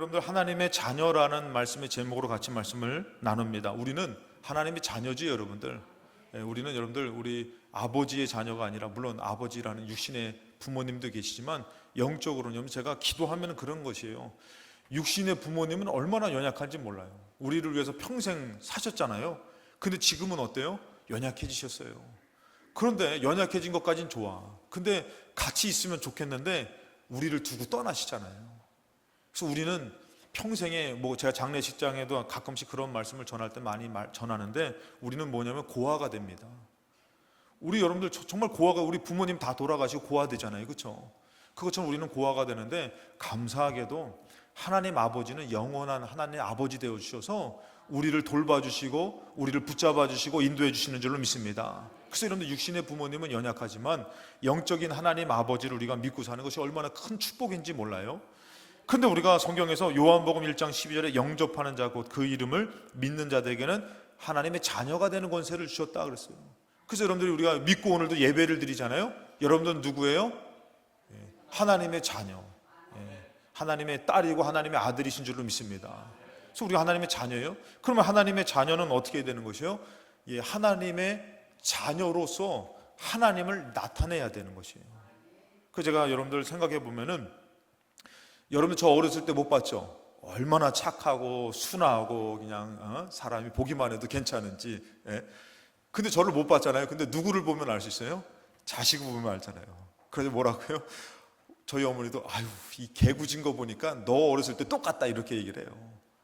여러분들 하나님의 자녀라는 말씀의 제목으로 같이 말씀을 나눕니다. 우리는 하나님의 자녀지 여러분들. 우리는 여러분들 우리 아버지의 자녀가 아니라, 물론 아버지라는 육신의 부모님도 계시지만 영적으로는 제가 기도하면 그런 것이에요. 육신의 부모님은 얼마나 연약한지 몰라요. 우리를 위해서 평생 사셨잖아요. 근데 지금은 어때요? 연약해지셨어요. 그런데 연약해진 것까진 좋아. 근데 같이 있으면 좋겠는데 우리를 두고 떠나시잖아요. 그래서 우리는 평생에, 제가 장례식장에도 가끔씩 그런 말씀을 전할 때 많이 전하는데, 우리는 뭐냐면 고아가 됩니다. 우리 여러분들 정말 고아가, 우리 부모님 다 돌아가시고 고아 되잖아요. 그렇죠? 그것처럼 우리는 고아가 되는데, 감사하게도 하나님 아버지는 영원한 하나님 아버지 되어 주셔서 우리를 돌봐주시고 우리를 붙잡아 주시고 인도해 주시는 줄로 믿습니다. 그래서 여러분들 육신의 부모님은 연약하지만 영적인 하나님 아버지를 우리가 믿고 사는 것이 얼마나 큰 축복인지 몰라요. 근데 우리가 성경에서 요한복음 1장 12절에 영접하는 자 곧 그 이름을 믿는 자들에게는 하나님의 자녀가 되는 권세를 주셨다 그랬어요. 그래서 여러분들이 우리가 믿고 오늘도 예배를 드리잖아요. 여러분들은 누구예요? 하나님의 자녀, 하나님의 딸이고 하나님의 아들이신 줄로 믿습니다. 그래서 우리가 하나님의 자녀예요. 그러면 하나님의 자녀는 어떻게 되는 것이에요? 하나님의 자녀로서 하나님을 나타내야 되는 것이에요. 그 제가 여러분들 생각해 보면은, 여러분 저 어렸을 때 못 봤죠? 얼마나 착하고 순하고 그냥 사람이 보기만 해도 괜찮은지. 근데 저를 못 봤잖아요. 근데 누구를 보면 알 수 있어요? 자식을 보면 알잖아요. 그래서 뭐라고요? 저희 어머니도 아유 이 개구진 거 보니까 너 어렸을 때 똑같다 이렇게 얘기를 해요.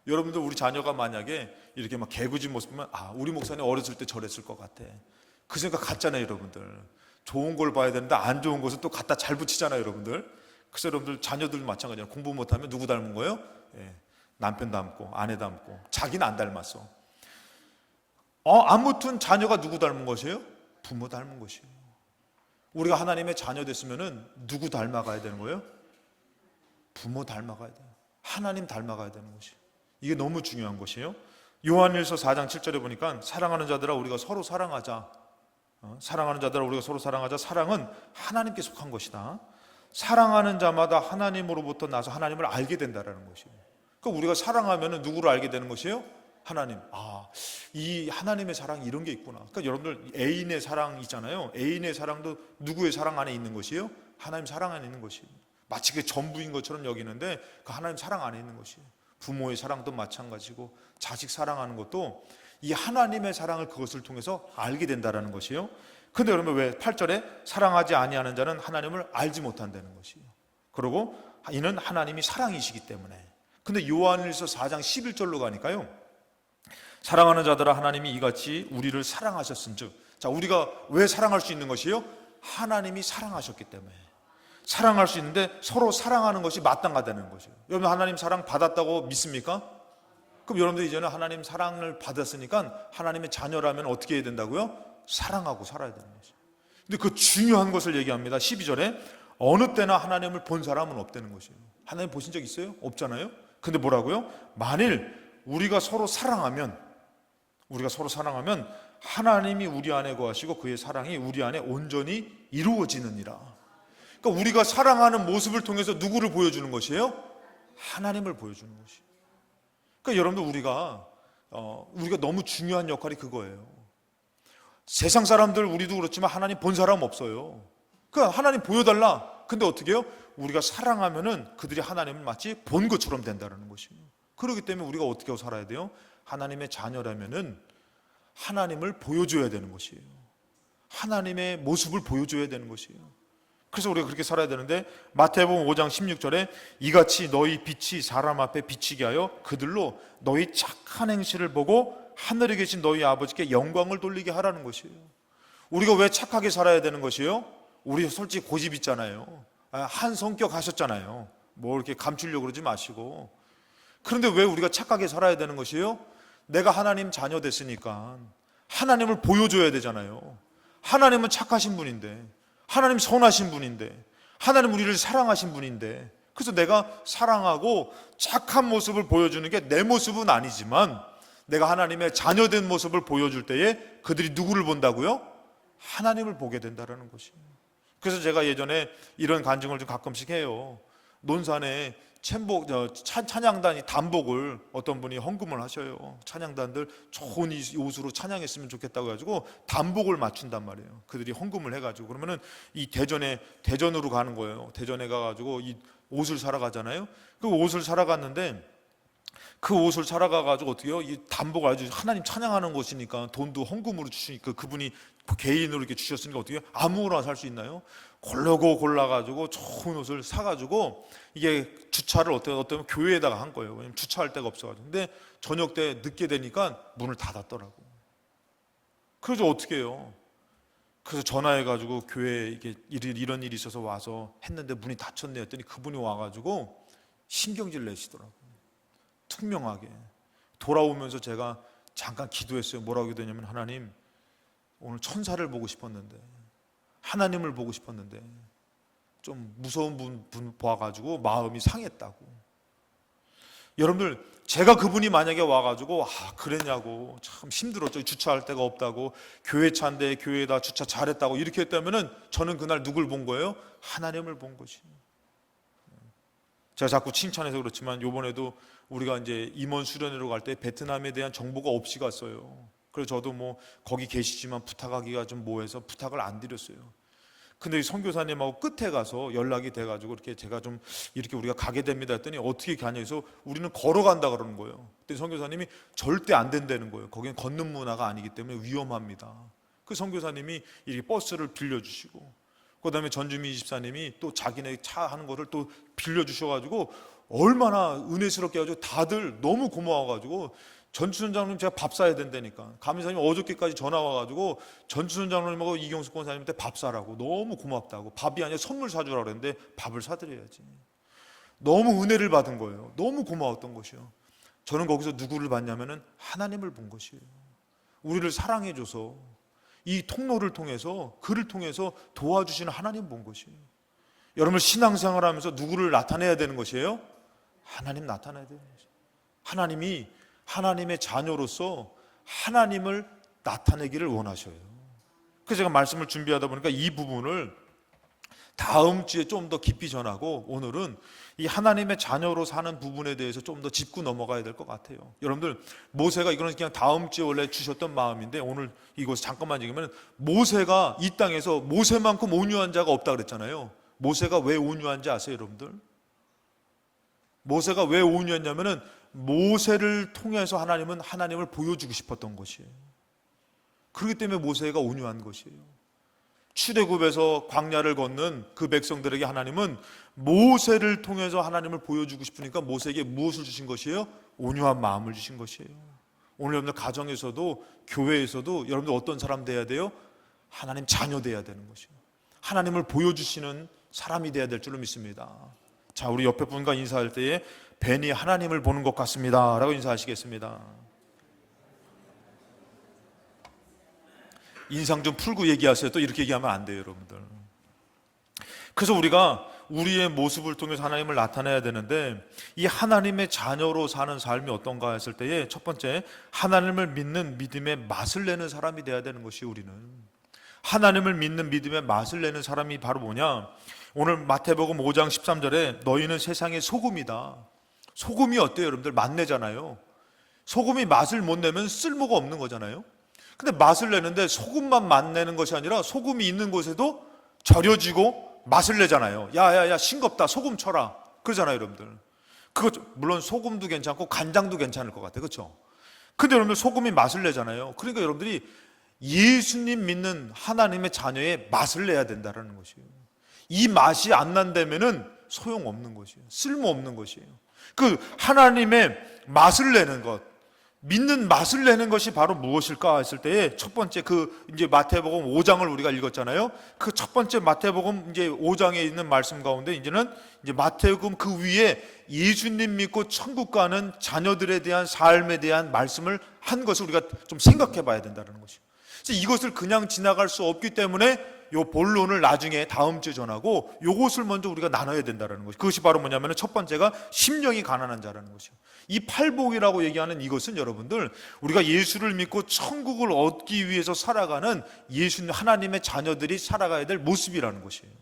여러분들 우리 자녀가 만약에 이렇게 막 개구진 모습 보면 우리 목사님 어렸을 때 저랬을 것 같아. 그 생각 같잖아요. 여러분들 좋은 걸 봐야 되는데 안 좋은 것을 또 갖다 잘 붙이잖아요. 여러분들. 그래서 여러분들 자녀들 마찬가지예요. 공부 못하면 누구 닮은 거예요? 남편 닮고 아내 닮고. 자기는 안 닮았어. 아무튼 자녀가 누구 닮은 것이에요? 부모 닮은 것이에요. 우리가 하나님의 자녀 됐으면은 누구 닮아가야 되는 거예요? 부모 닮아가야 돼요. 하나님 닮아가야 되는 것이에요. 이게 너무 중요한 것이에요. 요한일서 4장 7절에 보니까 사랑하는 자들아 우리가 서로 사랑하자. 사랑하는 자들아 우리가 서로 사랑하자. 사랑은 하나님께 속한 것이다. 사랑하는 자마다 하나님으로부터 나서 하나님을 알게 된다라는 것이에요. 그러니까 우리가 사랑하면 누구를 알게 되는 것이에요? 하나님. 이 하나님의 사랑이 이런 게 있구나. 그러니까 여러분들 애인의 사랑 있잖아요. 애인의 사랑도 누구의 사랑 안에 있는 것이에요? 하나님 사랑 안에 있는 것이에요. 마치 그게 전부인 것처럼 여기는데 그 하나님 사랑 안에 있는 것이에요. 부모의 사랑도 마찬가지고 자식 사랑하는 것도 이 하나님의 사랑을 그것을 통해서 알게 된다라는 것이에요. 근데 여러분 왜 8절에 사랑하지 아니하는 자는 하나님을 알지 못한다는 것이에요. 그리고 이는 하나님이 사랑이시기 때문에. 근데 요한일서 4장 11절로 가니까요, 사랑하는 자들아 하나님이 이같이 우리를 사랑하셨은즉. 자, 우리가 왜 사랑할 수 있는 것이에요? 하나님이 사랑하셨기 때문에. 사랑할 수 있는데 서로 사랑하는 것이 마땅하다는 것이에요. 여러분 하나님 사랑 받았다고 믿습니까? 그럼 여러분들 이제는 하나님 사랑을 받았으니까 하나님의 자녀라면 어떻게 해야 된다고요? 사랑하고 살아야 되는 것이에요. 근데 그 중요한 것을 얘기합니다. 12절에 어느 때나 하나님을 본 사람은 없다는 것이에요. 하나님 보신 적 있어요? 없잖아요. 근데 뭐라고요? 만일 우리가 서로 사랑하면 하나님이 우리 안에 거하시고 그의 사랑이 우리 안에 온전히 이루어지느니라. 그러니까 우리가 사랑하는 모습을 통해서 누구를 보여주는 것이에요? 하나님을 보여주는 것이에요. 그러니까 여러분들 우리가 너무 중요한 역할이 그거예요. 세상 사람들 우리도 그렇지만 하나님 본 사람 없어요. 그러니까 하나님 보여달라. 근데 어떻게 해요? 우리가 사랑하면은 그들이 하나님을 마치 본 것처럼 된다는 것이에요. 그렇기 때문에 우리가 어떻게 하고 살아야 돼요? 하나님의 자녀라면은 하나님을 보여줘야 되는 것이에요. 하나님의 모습을 보여줘야 되는 것이에요. 그래서 우리가 그렇게 살아야 되는데, 마태복음 5장 16절에 이같이 너희 빛이 사람 앞에 비치게 하여 그들로 너희 착한 행실을 보고 하늘에 계신 너희 아버지께 영광을 돌리게 하라는 것이에요. 우리가 왜 착하게 살아야 되는 것이에요? 우리 솔직히 고집 있잖아요. 한 성격 하셨잖아요. 뭐 이렇게 감추려고 그러지 마시고. 그런데 왜 우리가 착하게 살아야 되는 것이에요? 내가 하나님 자녀 됐으니까 하나님을 보여줘야 되잖아요. 하나님은 착하신 분인데, 하나님 선하신 분인데, 하나님 우리를 사랑하신 분인데, 그래서 내가 사랑하고 착한 모습을 보여주는 게 내 모습은 아니지만 내가 하나님의 자녀된 모습을 보여줄 때에 그들이 누구를 본다고요? 하나님을 보게 된다는 것이에요. 그래서 제가 예전에 이런 간증을 좀 가끔씩 해요. 논산에 찬양단이 단복을 어떤 분이 헌금을 하셔요. 찬양단들 좋은 옷으로 찬양했으면 좋겠다고 해가지고 단복을 맞춘단 말이에요. 그들이 헌금을 해가지고 그러면은 이 대전으로 가는 거예요. 대전에 가가지고 이 옷을 사러 가잖아요. 그 옷을 사러 갔는데 그 옷을 사러 가가지고 어떻게요? 이 단복 아주 하나님 찬양하는 곳이니까 돈도 헌금으로 주시니까 그분이 개인으로 이렇게 주셨으니까 어떻게 아무거나 살 수 있나요? 골라가지고 좋은 옷을 사가지고 이게 주차를 어떤 교회에다가 한 거예요. 왜냐면 주차할 데가 없어가지고. 근데 저녁 때 늦게 되니까 문을 닫았더라고. 그래서 어떻게 해요? 그래서 전화해가지고 교회에 이게 이런 일이 있어서 와서 했는데 문이 닫혔네 했더니 그분이 와가지고 신경질 내시더라고. 투명하게. 돌아오면서 제가 잠깐 기도했어요. 뭐라고 기도했냐면, 하나님, 오늘 천사를 보고 싶었는데, 하나님을 보고 싶었는데 좀 무서운 분 봐가지고 마음이 상했다고. 여러분들, 제가 그분이 만약에 와가지고 그랬냐고, 참 힘들었죠, 주차할 데가 없다고, 교회 차인데 교회에다 주차 잘했다고 이렇게 했다면은 저는 그날 누굴 본 거예요? 하나님을 본 것이. 제가 자꾸 칭찬해서 그렇지만 요번에도 우리가 이제 임원 수련회로 갈 때 베트남에 대한 정보가 없이 갔어요. 그래서 저도 뭐 거기 계시지만 부탁하기가 좀 뭐해서 부탁을 안 드렸어요. 근데 선교사님하고 끝에 가서 연락이 돼가지고 이렇게 제가 좀 이렇게 우리가 가게 됩니다 했더니 어떻게 가냐 해서 우리는 걸어간다 그러는 거예요. 그때 선교사님이 절대 안 된다는 거예요. 거기는 걷는 문화가 아니기 때문에 위험합니다. 그 선교사님이 이렇게 버스를 빌려주시고, 그 다음에 전주민 집사님이 또 자기네 차 하는 거를 또 빌려주셔가지고 얼마나 은혜스럽게 해가지고 다들 너무 고마워가지고, 전추선 장로님 제가 밥 사야 된다니까, 감사님 어저께까지 전화 와가지고 전추선 장로님하고 이경숙 권사님한테 밥 사라고, 너무 고맙다고, 밥이 아니라 선물 사주라고 그랬는데 밥을 사드려야지. 너무 은혜를 받은 거예요. 너무 고마웠던 것이요. 저는 거기서 누구를 봤냐면은 하나님을 본 것이에요. 우리를 사랑해줘서 이 통로를 통해서, 그를 통해서 도와주시는 하나님 본 것이에요. 여러분, 신앙생활 하면서 누구를 나타내야 되는 것이에요? 하나님 나타내야 되는 것이에요. 하나님이 하나님의 자녀로서 하나님을 나타내기를 원하셔요. 그래서 제가 말씀을 준비하다 보니까 이 부분을 다음 주에 좀 더 깊이 전하고, 오늘은 이 하나님의 자녀로 사는 부분에 대해서 좀 더 짚고 넘어가야 될 것 같아요. 여러분들, 모세가, 이거는 그냥 다음 주에 원래 주셨던 마음인데 오늘 이곳 잠깐만 얘기하면, 모세가 이 땅에서 모세만큼 온유한 자가 없다 그랬잖아요. 모세가 왜 온유한지 아세요, 여러분들? 모세가 왜 온유했냐면은 모세를 통해서 하나님은 하나님을 보여주고 싶었던 것이에요. 그렇기 때문에 모세가 온유한 것이에요. 출애굽에서 광야를 걷는 그 백성들에게 하나님은 모세를 통해서 하나님을 보여주고 싶으니까 모세에게 무엇을 주신 것이에요? 온유한 마음을 주신 것이에요. 오늘 여러분들 가정에서도 교회에서도 여러분들 어떤 사람 돼야 돼요? 하나님 자녀 돼야 되는 것이에요. 하나님을 보여주시는 사람이 돼야 될 줄로 믿습니다. 자, 우리 옆에 분과 인사할 때에 벤이 하나님을 보는 것 같습니다 라고 인사하시겠습니다. 인상 좀 풀고 얘기하세요. 또 이렇게 얘기하면 안 돼요, 여러분들. 그래서 우리가 우리의 모습을 통해서 하나님을 나타내야 되는데, 이 하나님의 자녀로 사는 삶이 어떤가 했을 때에 첫 번째, 하나님을 믿는 믿음의 맛을 내는 사람이 돼야 되는 것이, 우리는 하나님을 믿는 믿음의 맛을 내는 사람이 바로 뭐냐? 오늘 마태복음 5장 13절에 너희는 세상의 소금이다. 소금이 어때요, 여러분들? 맛 내잖아요. 소금이 맛을 못 내면 쓸모가 없는 거잖아요. 근데 맛을 내는데 소금만 맛내는 것이 아니라 소금이 있는 곳에도 절여지고 맛을 내잖아요. 야야야, 싱겁다, 소금 쳐라, 그러잖아요, 여러분들. 그거 물론 소금도 괜찮고 간장도 괜찮을 것 같아요, 그렇죠? 근데 여러분들, 소금이 맛을 내잖아요. 그러니까 여러분들이 예수님 믿는 하나님의 자녀의 맛을 내야 된다는 것이에요. 이 맛이 안 난다면은 소용없는 것이에요. 쓸모없는 것이에요. 그 하나님의 맛을 내는 것, 믿는 맛을 내는 것이 바로 무엇일까 했을 때에 첫 번째, 그 이제 마태복음 5장을 우리가 읽었잖아요. 그 첫 번째 마태복음 이제 5장에 있는 말씀 가운데 이제는 이제 마태복음 그 위에 예수님 믿고 천국 가는 자녀들에 대한 삶에 대한 말씀을 한 것을 우리가 좀 생각해 봐야 된다는 것이에요. 그래서 이것을 그냥 지나갈 수 없기 때문에 요 본론을 나중에 다음 주에 전하고 요것을 먼저 우리가 나눠야 된다는 것이, 그것이 바로 뭐냐면 첫 번째가 심령이 가난한 자라는 것이요. 이 팔복이라고 얘기하는 이것은 여러분들, 우리가 예수를 믿고 천국을 얻기 위해서 살아가는 예수님 하나님의 자녀들이 살아가야 될 모습이라는 것이에요.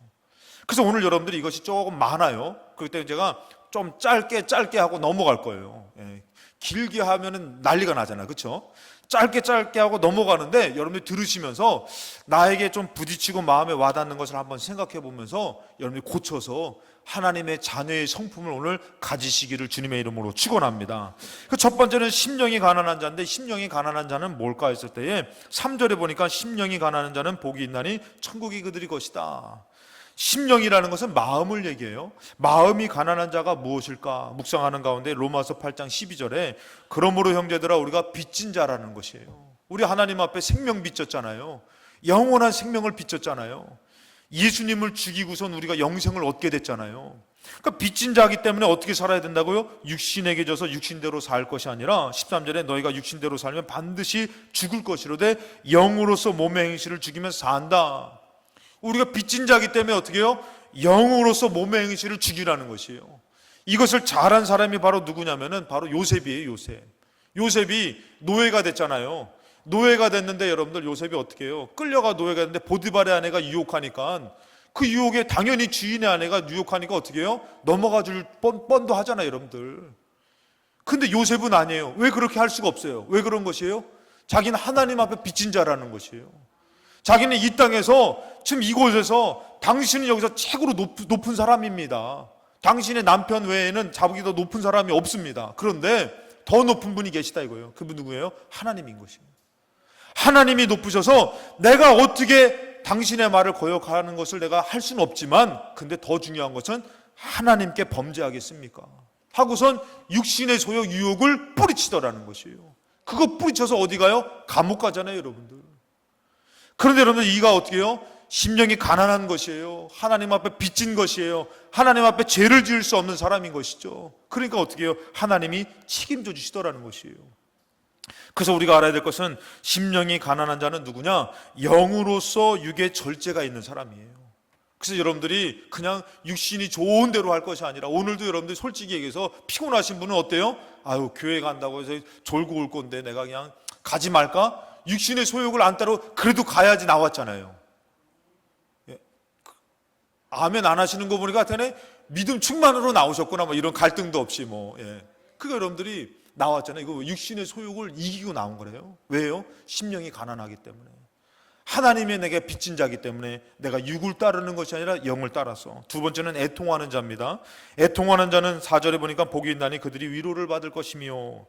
그래서 오늘 여러분들이 이것이 조금 많아요. 그렇기 때문에 제가 좀 짧게 하고 넘어갈 거예요. 예. 길게 하면은 난리가 나잖아요. 그렇죠? 짧게 하고 넘어가는데 여러분들 들으시면서 나에게 좀 부딪히고 마음에 와닿는 것을 한번 생각해 보면서 여러분들이 고쳐서 하나님의 자녀의 성품을 오늘 가지시기를 주님의 이름으로 축원합니다. 그 첫 번째는 심령이 가난한 자인데, 심령이 가난한 자는 뭘까 했을 때에 3절에 보니까 심령이 가난한 자는 복이 있나니 천국이 그들이 것이다. 심령이라는 것은 마음을 얘기해요. 마음이 가난한 자가 무엇일까 묵상하는 가운데 로마서 8장 12절에 그러므로 형제들아 우리가 빚진 자라는 것이에요. 우리 하나님 앞에 생명 빚졌잖아요. 영원한 생명을 빚졌잖아요. 예수님을 죽이고선 우리가 영생을 얻게 됐잖아요. 그러니까 빚진 자이기 때문에 어떻게 살아야 된다고요? 육신에게 져서 육신대로 살 것이 아니라 13절에 너희가 육신대로 살면 반드시 죽을 것이로되 영으로서 몸의 행실을 죽이면서 산다. 우리가 빚진 자이기 때문에 어떻게 해요? 영으로서 몸의 행실을 죽이라는 것이에요. 이것을 잘한 사람이 바로 누구냐면은 바로 요셉이에요. 요셉이 노예가 됐잖아요. 노예가 됐는데 여러분들 요셉이 어떻게 해요? 끌려가 노예가 됐는데 보디발의 아내가 유혹하니까 그 유혹에 당연히 주인의 아내가 유혹하니까 어떻게 해요? 넘어가 줄 뻔도 하잖아요, 여러분들. 근데 요셉은 아니에요. 왜 그렇게 할 수가 없어요? 왜 그런 것이에요? 자기는 하나님 앞에 빚진 자라는 것이에요. 자기는 이 땅에서 지금 이곳에서 당신은 여기서 최고로 높은 사람입니다. 당신의 남편 외에는 자기보다 높은 사람이 없습니다. 그런데 더 높은 분이 계시다 이거예요. 그분 누구예요? 하나님인 것입니다. 하나님이 높으셔서 내가 어떻게 당신의 말을 거역하는 것을 내가 할 수는 없지만, 근데 더 중요한 것은 하나님께 범죄하겠습니까? 하고선 육신의 소욕 유혹을 뿌리치더라는 것이에요. 그거 뿌리쳐서 어디 가요? 감옥 가잖아요, 여러분들. 그런데 여러분들 이가 어떻게 해요? 심령이 가난한 것이에요. 하나님 앞에 빚진 것이에요. 하나님 앞에 죄를 지을 수 없는 사람인 것이죠. 그러니까 어떻게 해요? 하나님이 책임져 주시더라는 것이에요. 그래서 우리가 알아야 될 것은 심령이 가난한 자는 누구냐? 영으로서 육의 절제가 있는 사람이에요. 그래서 여러분들이 그냥 육신이 좋은 대로 할 것이 아니라, 오늘도 여러분들이 솔직히 얘기해서 피곤하신 분은 어때요? 아유, 교회 간다고 해서 졸고 올 건데 내가 그냥 가지 말까? 육신의 소욕을 안 따로 그래도 가야지 나왔잖아요. 예. 아멘 안 하시는 거 보니까 하여튼 믿음 충만으로 나오셨구나, 뭐 이런 갈등도 없이 뭐. 예. 그게 여러분들이 나왔잖아요. 이거 육신의 소욕을 이기고 나온 거래요. 왜요? 심령이 가난하기 때문에. 하나님이 내게 빚진 자이기 때문에 내가 육을 따르는 것이 아니라 영을 따라서. 두 번째는 애통하는 자입니다. 애통하는 자는 4절에 보니까 복이 있나니 그들이 위로를 받을 것이며.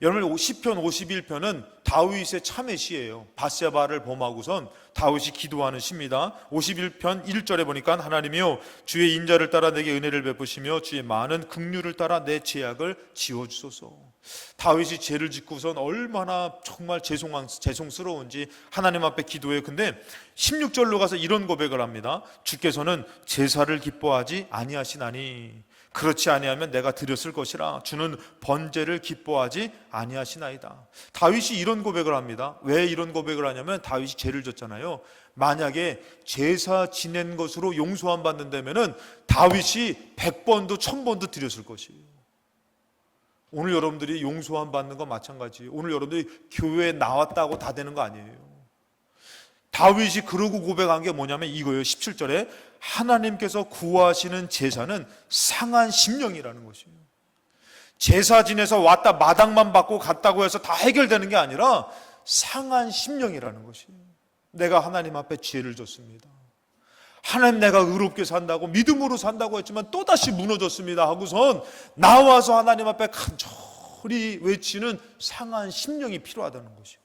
여러분 시편 51편은 다윗의 참회 시예요. 밧세바를 범하고선 다윗이 기도하는 시입니다. 51편 1절에 보니까 하나님이여 주의 인자를 따라 내게 은혜를 베푸시며 주의 많은 긍휼을 따라 내 죄악을 지워주소서. 다윗이 죄를 짓고선 얼마나 정말 죄송스러운지 하나님 앞에 기도해요. 근데 16절로 가서 이런 고백을 합니다. 주께서는 제사를 기뻐하지 아니하시나니 그렇지 아니하면 내가 드렸을 것이라. 주는 번제를 기뻐하지 아니하시나이다. 다윗이 이런 고백을 합니다. 왜 이런 고백을 하냐면 다윗이 죄를 졌잖아요. 만약에 제사 지낸 것으로 용서함 받는다면은 다윗이 100번도 1000번도 드렸을 것이에요. 오늘 여러분들이 용서함 받는 건 마찬가지예요. 오늘 여러분들이 교회에 나왔다고 다 되는 거 아니에요. 다윗이 그러고 고백한 게 뭐냐면 이거예요. 17절에 하나님께서 구하시는 제사는 상한 심령이라는 것이에요. 제사 지내서 왔다 마당만 받고 갔다고 해서 다 해결되는 게 아니라 상한 심령이라는 것이에요. 내가 하나님 앞에 죄를 졌습니다. 하나님 내가 의롭게 산다고 믿음으로 산다고 했지만 또다시 무너졌습니다 하고선 나와서 하나님 앞에 간절히 외치는 상한 심령이 필요하다는 것이에요.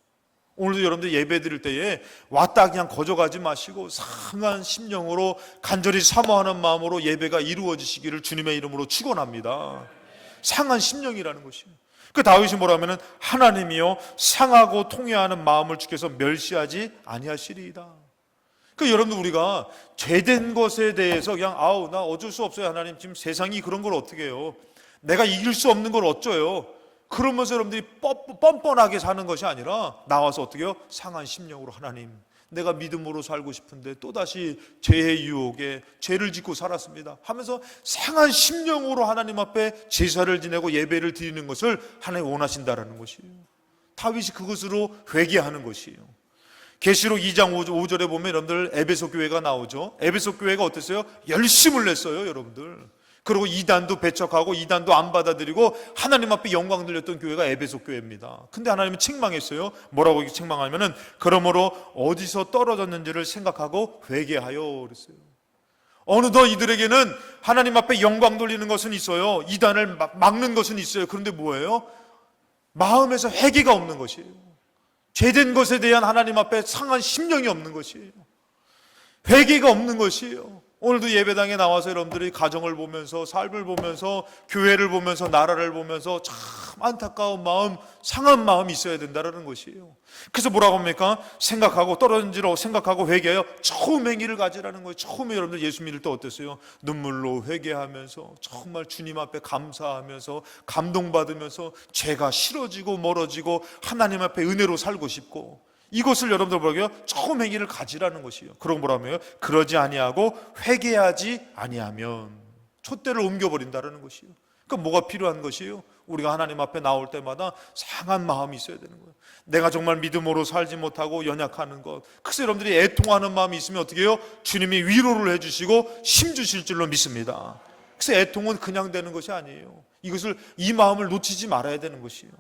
오늘도 여러분들 예배 드릴 때에 왔다 그냥 거저가지 마시고 상한 심령으로 간절히 사모하는 마음으로 예배가 이루어지시기를 주님의 이름으로 축원합니다. 상한 심령이라는 것이에요. 그 다윗이 뭐라면은 하나님이여 상하고 통회하는 마음을 주께서 멸시하지 아니하시리이다. 그 여러분들 우리가 죄된 것에 대해서 그냥 나 어쩔 수 없어요. 하나님 지금 세상이 그런 걸 어떻게 해요? 내가 이길 수 없는 걸 어쩌요? 그러면서 여러분들이 뻔뻔하게 사는 것이 아니라 나와서 어떻게 해요? 상한 심령으로 하나님 내가 믿음으로 살고 싶은데 또다시 죄의 유혹에 죄를 짓고 살았습니다 하면서 상한 심령으로 하나님 앞에 제사를 지내고 예배를 드리는 것을 하나님 원하신다라는 것이에요. 다윗이 그것으로 회개하는 것이에요. 계시록 2장 5절에 보면 여러분들 에베소 교회가 나오죠. 에베소 교회가 어땠어요? 열심을 냈어요, 여러분들. 그리고 이단도 배척하고 이단도 안 받아들이고 하나님 앞에 영광 돌렸던 교회가 에베소 교회입니다. 근데 하나님은 책망했어요. 뭐라고 책망하면은 그러므로 어디서 떨어졌는지를 생각하고 회개하여 그랬어요. 어느덧 이들에게는 하나님 앞에 영광 돌리는 것은 있어요. 이단을 막는 것은 있어요. 그런데 뭐예요? 마음에서 회개가 없는 것이에요. 죄된 것에 대한 하나님 앞에 상한 심령이 없는 것이에요. 회개가 없는 것이에요. 오늘도 예배당에 나와서 여러분들이 가정을 보면서 삶을 보면서 교회를 보면서 나라를 보면서 참 안타까운 마음, 상한 마음이 있어야 된다는 것이에요. 그래서 뭐라고 합니까? 생각하고 떨어진 지로 생각하고 회개하여 처음 행위를 가지라는 거예요. 처음에 여러분들 예수 믿을 때 어땠어요? 눈물로 회개하면서 정말 주님 앞에 감사하면서 감동받으면서 죄가 싫어지고 멀어지고 하나님 앞에 은혜로 살고 싶고, 이것을 여러분들 뭐라고요? 처음 행위를 가지라는 것이에요. 그럼 뭐라며요? 그러지 아니하고 회개하지 아니하면 촛대를 옮겨버린다는 것이에요. 그러니까 뭐가 필요한 것이에요? 우리가 하나님 앞에 나올 때마다 상한 마음이 있어야 되는 거예요. 내가 정말 믿음으로 살지 못하고 연약하는 것, 그래서 여러분들이 애통하는 마음이 있으면 어떻게 해요? 주님이 위로를 해주시고 힘 주실 줄로 믿습니다. 그래서 애통은 그냥 되는 것이 아니에요. 이 마음을 놓치지 말아야 되는 것이에요.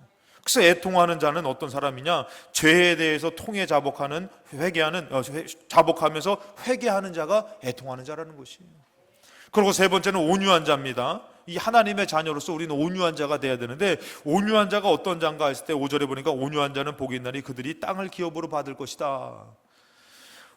그래서 애통하는 자는 어떤 사람이냐? 죄에 대해서 통해 자복하면서 회개하는 자가 애통하는 자라는 것이에요. 그리고 세 번째는 온유한 자입니다. 이 하나님의 자녀로서 우리는 온유한 자가 돼야 되는데, 온유한 자가 어떤 자인가 했을 때 5절에 보니까 온유한 자는 복이 있나니 그들이 땅을 기업으로 받을 것이다.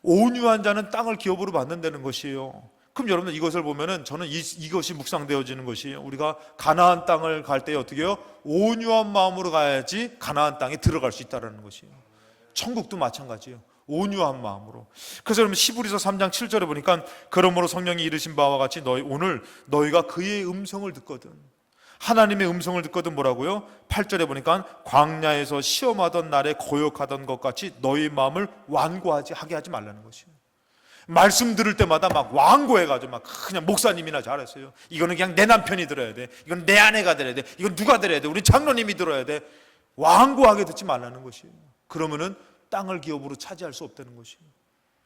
온유한 자는 땅을 기업으로 받는다는 것이에요. 그럼 여러분들 이것을 보면은 저는 이것이 묵상되어지는 것이에요. 우리가 가나안 땅을 갈 때 어떻게 해요? 온유한 마음으로 가야지 가나안 땅에 들어갈 수 있다는 것이에요. 천국도 마찬가지예요. 온유한 마음으로. 그래서 여러분 히브리서 3장 7절에 보니까 그러므로 성령이 이르신 바와 같이 오늘 너희가 그의 음성을 듣거든, 하나님의 음성을 듣거든 뭐라고요? 8절에 보니까 광야에서 시험하던 날에 거역하던 것 같이 너희 마음을 완고하게 하지 말라는 것이에요. 말씀 들을 때마다 막 완고해가지고 막 그냥 목사님이나 잘했어요. 이거는 그냥 내 남편이 들어야 돼. 이건 내 아내가 들어야 돼. 이건 누가 들어야 돼? 우리 장로님이 들어야 돼. 완고하게 듣지 말라는 것이에요. 그러면은 땅을 기업으로 차지할 수 없다는 것이에요.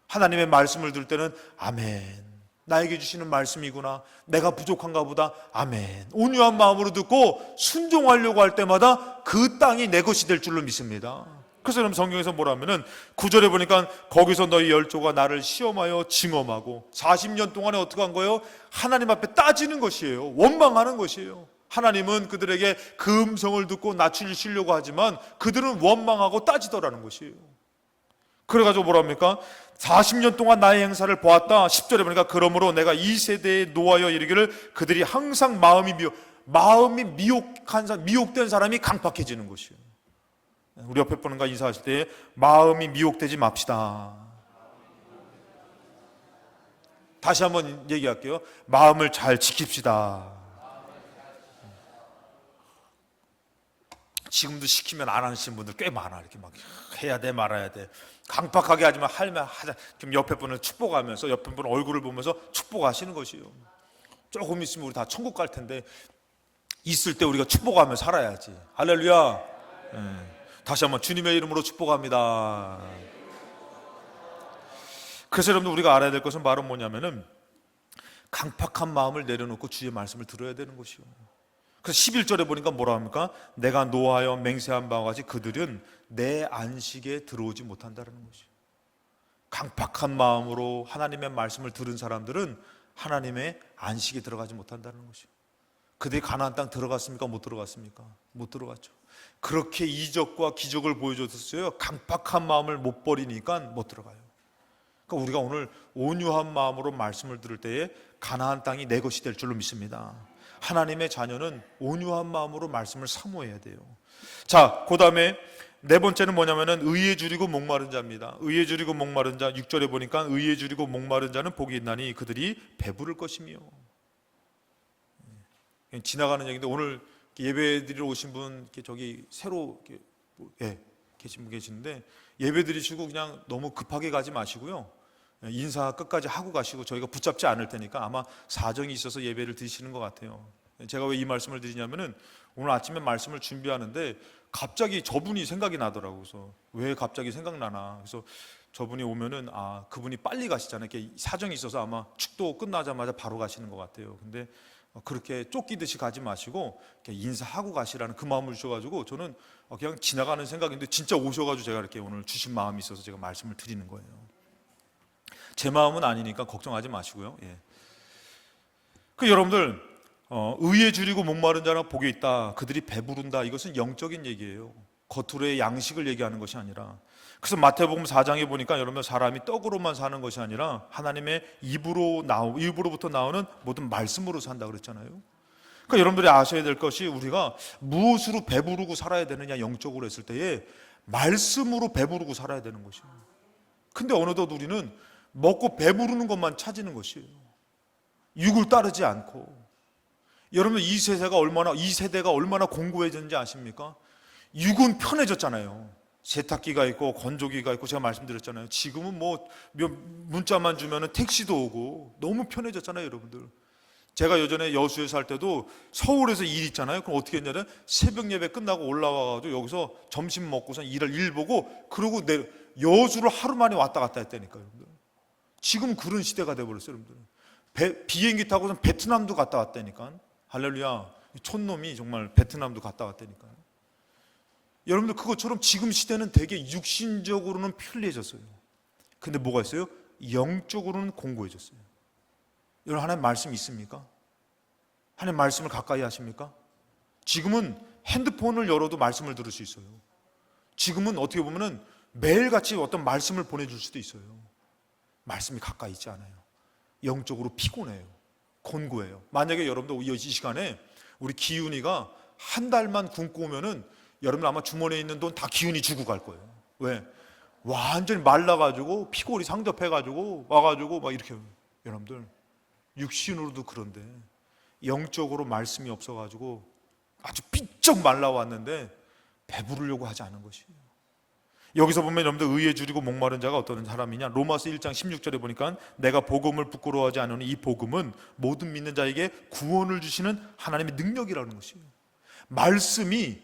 하나님의 말씀을 들을 때는 아멘, 나에게 주시는 말씀이구나, 내가 부족한가 보다, 아멘, 온유한 마음으로 듣고 순종하려고 할 때마다 그 땅이 내 것이 될 줄로 믿습니다. 그래서 여러분 성경에서 뭐라면은 9절에 보니까 거기서 너희 열조가 나를 시험하여 징험하고 40년 동안에 어떻게 한 거예요? 하나님 앞에 따지는 것이에요. 원망하는 것이에요. 하나님은 그들에게 그 음성을 듣고 낮추시려고 하지만 그들은 원망하고 따지더라는 것이에요. 그래가지고 뭐랍니까? 40년 동안 나의 행사를 보았다. 10절에 보니까 그러므로 내가 이 세대에 노하여 이르기를 그들이 항상 마음이 미혹된 사람이 강팍해지는 것이에요. 우리 옆에 분과 인사하실 때 마음이 미혹되지 맙시다. 다시 한번 얘기할게요. 마음을 잘 지킵시다. 지금도 시키면 안 하시는 분들 꽤 많아. 이렇게 막 해야 돼 말아야 돼. 강팍하게 하지만 하면 하자. 그럼 옆에 분을 축복하면서 옆에 분 얼굴을 보면서 축복하시는 것이에요. 조금 있으면 우리 다 천국 갈 텐데 있을 때 우리가 축복하며 살아야지. 할렐루야. 다시 한번 주님의 이름으로 축복합니다. 그래서 여러분 우리가 알아야 될 것은 바로 뭐냐면은 강팍한 마음을 내려놓고 주의 말씀을 들어야 되는 것이요. 그래서 11절에 보니까 뭐라 합니까? 내가 노하여 맹세한 바와 같이 그들은 내 안식에 들어오지 못한다는 것이요. 강팍한 마음으로 하나님의 말씀을 들은 사람들은 하나님의 안식에 들어가지 못한다는 것이요. 그들이 가나안 땅 들어갔습니까? 못 들어갔습니까? 못 들어갔죠. 그렇게 이적과 기적을 보여줬어요. 강팍한 마음을 못 버리니까 못 들어가요. 그러니까 우리가 오늘 온유한 마음으로 말씀을 들을 때에 가나안 땅이 내 것이 될 줄로 믿습니다. 하나님의 자녀는 온유한 마음으로 말씀을 사모해야 돼요. 자, 그 다음에 네 번째는 뭐냐면은 의에 줄이고 목마른 자입니다. 의에 줄이고 목마른 자, 6절에 보니까 의에 줄이고 목마른 자는 복이 있나니 그들이 배부를 것이며. 지나가는 얘기인데 오늘 예배 드리러 오신 분 저기 새로 계신 분 계시는데 예배 드리시고 그냥 너무 급하게 가지 마시고요. 인사 끝까지 하고 가시고 저희가 붙잡지 않을 테니까 아마 사정이 있어서 예배를 드시는 것 같아요. 제가 왜 이 말씀을 드리냐면은 오늘 아침에 말씀을 준비하는데 갑자기 저분이 생각이 나더라고요. 그래서 왜 갑자기 생각나나. 그래서 저분이 오면은 그분이 빨리 가시잖아요. 이렇게 사정이 있어서 아마 축도 끝나자마자 바로 가시는 것 같아요. 근데 그렇게 쫓기듯이 가지 마시고 이렇게 인사하고 가시라는 그 마음을 주셔가지고 저는 그냥 지나가는 생각인데 진짜 오셔가지고 제가 이렇게 오늘 주신 마음이 있어서 제가 말씀을 드리는 거예요. 제 마음은 아니니까 걱정하지 마시고요. 예. 그 여러분들 의에 줄이고 목마른 자나 복이 있다. 그들이 배부른다. 이것은 영적인 얘기예요. 겉으로의 양식을 얘기하는 것이 아니라. 그래서 마태복음 4장에 보니까 여러분 사람이 떡으로만 사는 것이 아니라 하나님의 입으로부터 나오는 모든 말씀으로 산다 그랬잖아요. 그러니까 여러분들이 아셔야 될 것이 우리가 무엇으로 배부르고 살아야 되느냐 영적으로 했을 때에 말씀으로 배부르고 살아야 되는 것이에요. 근데 어느덧 우리는 먹고 배부르는 것만 찾는 것이에요. 육을 따르지 않고. 여러분 이 세대가 얼마나 공고해졌는지 아십니까? 육은 편해졌잖아요. 세탁기가 있고 건조기가 있고 제가 말씀드렸잖아요. 지금은 뭐 문자만 주면은 택시도 오고 너무 편해졌잖아요, 여러분들. 제가 예전에 여수에 살 때도 서울에서 일 있잖아요. 그럼 어떻게 했냐면 새벽 예배 끝나고 올라와가지고 여기서 점심 먹고서 일 보고 그러고 여수를 하루 만에 왔다 갔다 했다니까요, 여러분들. 지금 그런 시대가 돼버렸어요, 여러분들. 비행기 타고서 베트남도 갔다 왔다니까. 할렐루야. 촌놈이 정말 베트남도 갔다 왔다니까요. 여러분들 그것처럼 지금 시대는 되게 육신적으로는 편리해졌어요. 근데 뭐가 있어요? 영적으로는 공고해졌어요. 여러분 하나님 말씀 있습니까? 하나님 말씀을 가까이 하십니까? 지금은 핸드폰을 열어도 말씀을 들을 수 있어요. 지금은 어떻게 보면은 매일같이 어떤 말씀을 보내줄 수도 있어요. 말씀이 가까이 있지 않아요. 영적으로 피곤해요. 곤고해요. 만약에 여러분들 이 시간에 우리 기훈이가 한 달만 굶고 오면은 여러분 아마 주머니에 있는 돈 다 기훈이 주고 갈 거예요. 왜? 완전히 말라가지고 피골이 상접해가지고 와가지고 막 이렇게. 여러분들 육신으로도 그런데 영적으로 말씀이 없어가지고 아주 삐쩍 말라왔는데 배부르려고 하지 않은 것이에요. 여기서 보면 여러분들 의에 줄이고 목마른 자가 어떤 사람이냐? 로마서 1장 16절에 보니까 내가 복음을 부끄러워하지 않으니 이 복음은 모든 믿는 자에게 구원을 주시는 하나님의 능력이라는 것이에요. 말씀이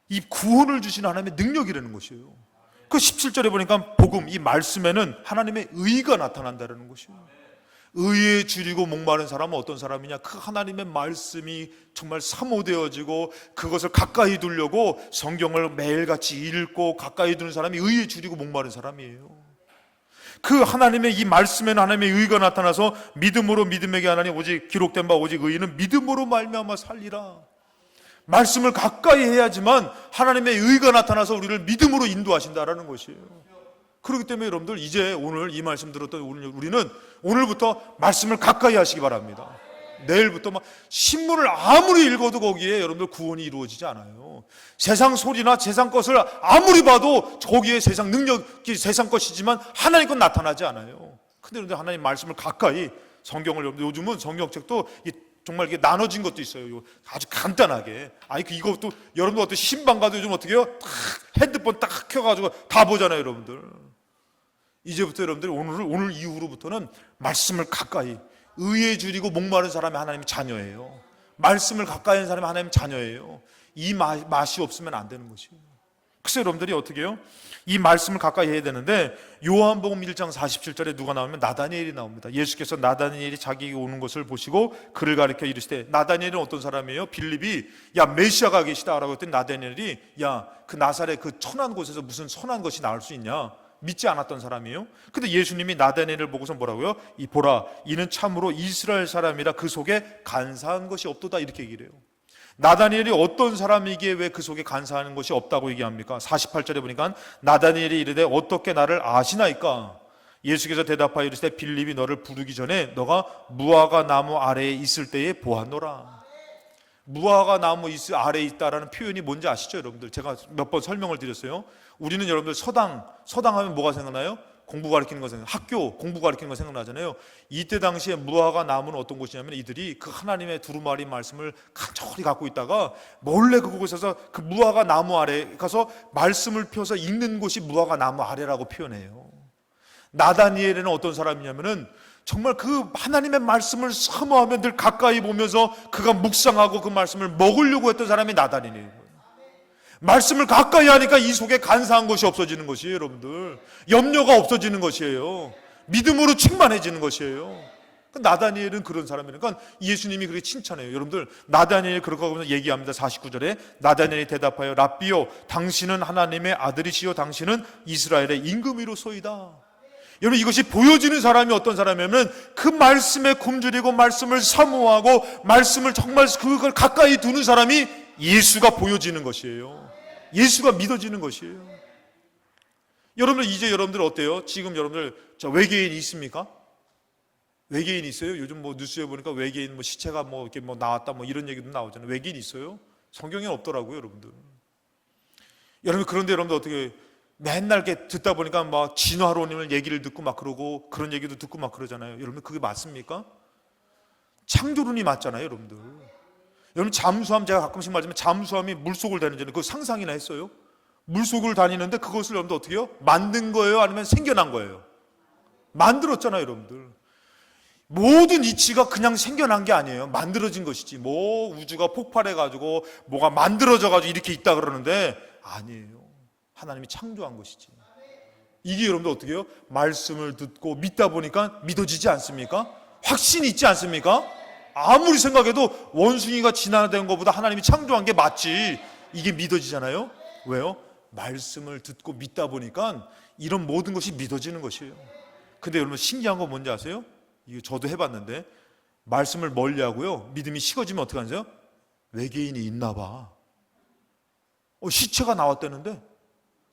이 구원을 주시는 하나님의 능력이라는 것이에요. 그 17절에 보니까 복음, 이 말씀에는 하나님의 의가 나타난다는 것이에요. 의에 줄이고 목마른 사람은 어떤 사람이냐? 그 하나님의 말씀이 정말 사모되어지고 그것을 가까이 두려고 성경을 매일같이 읽고 가까이 두는 사람이 의에 줄이고 목마른 사람이에요. 그 하나님의 이 말씀에는 하나님의 의가 나타나서 믿음으로 믿음에게 하나니 오직 기록된 바 오직 의인은 믿음으로 말미암아 살리라. 말씀을 가까이 해야지만 하나님의 의가 나타나서 우리를 믿음으로 인도하신다라는 것이에요. 그렇기 때문에 여러분들 이제 오늘 이 말씀 들었던 우리는 오늘부터 말씀을 가까이 하시기 바랍니다. 내일부터 막 신문을 아무리 읽어도 거기에 여러분들 구원이 이루어지지 않아요. 세상 소리나 세상 것을 아무리 봐도 거기에 세상 능력이 세상 것이지만 하나님 건 나타나지 않아요. 근데 여러분들 하나님 말씀을 가까이 성경을 여러분들 요즘은 성경책도 정말 이게 나눠진 것도 있어요. 아주 간단하게. 이것도 여러분들 어떤 신방 가도 요즘 어떻게 해요? 핸드폰 딱 켜가지고 다 보잖아요, 여러분들. 이제부터 여러분들이 오늘 이후로부터는 말씀을 가까이, 의에 줄이고 목마른 사람이 하나님의 자녀예요. 말씀을 가까이 하는 사람이 하나님의 자녀예요. 이 맛이 없으면 안 되는 것이에요. 그래서 여러분들이 어떻게 해요? 이 말씀을 가까이 해야 되는데 요한복음 1장 47절에 누가 나오면 나다니엘이 나옵니다. 예수께서 나다니엘이 자기에게 오는 것을 보시고 그를 가리켜 이르시되, 나다니엘은 어떤 사람이에요? 빌립이 야 메시아가 계시다라고 했더니 나다니엘이 야 그 나사렛 그 천한 곳에서 무슨 선한 것이 나올 수 있냐? 믿지 않았던 사람이에요. 근데 예수님이 나다니엘을 보고서 뭐라고요? 보라 이는 참으로 이스라엘 사람이라 그 속에 간사한 것이 없도다 이렇게 얘기를 해요. 나다니엘이 어떤 사람이기에 왜 그 속에 간사하는 것이 없다고 얘기합니까? 48절에 보니까 나다니엘이 이르되 어떻게 나를 아시나이까? 예수께서 대답하여 이르시되 빌립이 너를 부르기 전에 너가 무화과 나무 아래에 있을 때에 보았노라. 무화과 나무 아래에 있다라는 표현이 뭔지 아시죠, 여러분들? 제가 몇 번 설명을 드렸어요. 우리는 여러분들 서당하면 뭐가 생각나요? 공부 가르치는 거 학교 공부 가르치는 거 생각나잖아요. 이때 당시에 무화과 나무는 어떤 곳이냐면 이들이 그 하나님의 두루마리 말씀을 간절히 갖고 있다가 몰래 그곳에서 그 무화과 나무 아래 가서 말씀을 펴서 읽는 곳이 무화과 나무 아래라고 표현해요. 나다니엘은 어떤 사람이냐면은 정말 그 하나님의 말씀을 사모하며 늘 가까이 보면서 그가 묵상하고 그 말씀을 먹으려고 했던 사람이 나다니엘이에요. 말씀을 가까이 하니까 이 속에 간사한 것이 없어지는 것이에요, 여러분들. 염려가 없어지는 것이에요. 믿음으로 충만해지는 것이에요. 나다니엘은 그런 사람이에요. 그러니까 예수님이 그렇게 칭찬해요. 여러분들, 나다니엘 그렇게 하면서 얘기합니다. 49절에 나다니엘이 대답하여 랍비요, 당신은 하나님의 아들이시요 당신은 이스라엘의 임금이로소이다. 여러분, 이것이 보여지는 사람이 어떤 사람이냐면 그 말씀에 굶주리고 말씀을 사모하고 말씀을 정말 그걸 가까이 두는 사람이 예수가 보여지는 것이에요. 예수가 믿어지는 것이에요. 여러분들, 이제 여러분들 어때요? 지금 여러분들 외계인이 있습니까? 외계인이 있어요? 요즘 뭐 뉴스에 보니까 외계인 뭐 시체가 뭐 이렇게 뭐 나왔다 뭐 이런 얘기도 나오잖아요. 외계인 있어요? 성경에는 없더라고요, 여러분들. 여러분, 그런데 여러분들 어떻게 맨날 이렇게 듣다 보니까 막 진화론을 얘기를 듣고 막 그러고 그런 얘기도 듣고 막 그러잖아요. 여러분, 그게 맞습니까? 창조론이 맞잖아요, 여러분들. 여러분, 잠수함, 제가 가끔씩 말하지만 잠수함이 물속을 다니잖아요. 그거 상상이나 했어요? 물속을 다니는데 그것을 여러분들 어떻게 해요? 만든 거예요? 아니면 생겨난 거예요? 만들었잖아요, 여러분들. 모든 이치가 그냥 생겨난 게 아니에요. 만들어진 것이지. 뭐 우주가 폭발해가지고 뭐가 만들어져가지고 이렇게 있다 그러는데 아니에요. 하나님이 창조한 것이지. 이게 여러분들 어떻게 해요? 말씀을 듣고 믿다 보니까 믿어지지 않습니까? 확신이 있지 않습니까? 아무리 생각해도 원숭이가 진화된 것보다 하나님이 창조한 게 맞지. 이게 믿어지잖아요. 왜요? 말씀을 듣고 믿다 보니까 이런 모든 것이 믿어지는 것이에요. 근데 여러분, 신기한 거 뭔지 아세요? 이거 저도 해봤는데 말씀을 멀리하고요, 믿음이 식어지면 어떻게 하세요? 외계인이 있나 봐. 시체가 나왔다는데,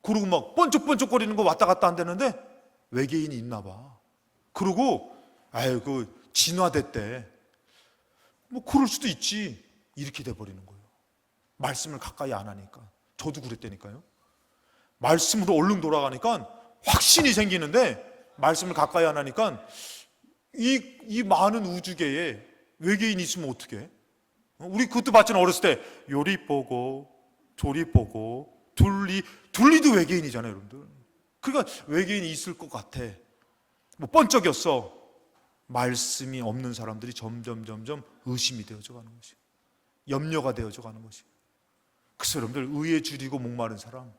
그러고 막 번쩍번쩍거리는 거 왔다 갔다 한다는데 외계인이 있나 봐. 그러고 아유, 그 진화됐대. 뭐 그럴 수도 있지. 이렇게 돼버리는 거예요. 말씀을 가까이 안 하니까. 저도 그랬다니까요. 말씀으로 얼른 돌아가니까 확신이 생기는데 말씀을 가까이 안 하니까 이 많은 우주계에 외계인이 있으면 어떡해? 우리 그것도 봤잖아. 어렸을 때 요리 보고 조리 보고 둘리도 외계인이잖아요, 여러분들. 그러니까 외계인이 있을 것 같아. 뭐 번쩍였어. 말씀이 없는 사람들이 점점 의심이 되어져 가는 것이, 염려가 되어져 가는 것이. 그래서 여러분들, 의에 줄이고 목마른 사람,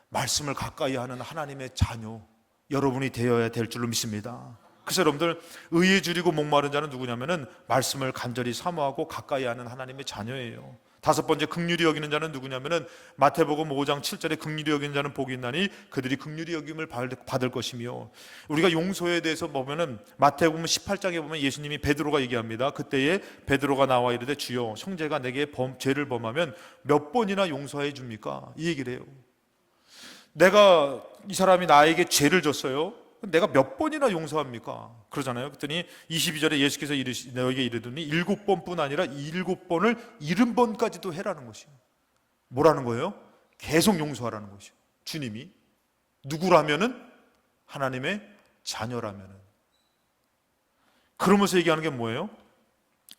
말씀을 가까이 하는 하나님의 자녀 여러분이 되어야 될 줄로 믿습니다. 그래서 여러분들, 의에 줄이고 목마른 자는 누구냐면은 말씀을 간절히 사모하고 가까이 하는 하나님의 자녀예요. 다섯 번째, 긍휼히 여기는 자는 누구냐면은 마태복음 5장 7절에 긍휼히 여기는 자는 복이 있나니 그들이 긍휼히 여김을 받을 것이며, 우리가 용서에 대해서 보면은 마태복음 18장에 보면 예수님이 베드로가 얘기합니다. 그때에 베드로가 나와 이르되 주여, 형제가 내게 죄를 범하면 몇 번이나 용서해 줍니까? 이 얘기를 해요. 이 사람이 나에게 죄를 졌어요. 내가 몇 번이나 용서합니까? 그러잖아요. 그랬더니 22절에 예수께서 너에게 이르더니 7번뿐 아니라 7번을 70번까지도 해라는 것이에요. 뭐라는 거예요? 계속 용서하라는 것이에요. 주님이 누구라면은 하나님의 자녀라면은. 그러면서 얘기하는 게 뭐예요?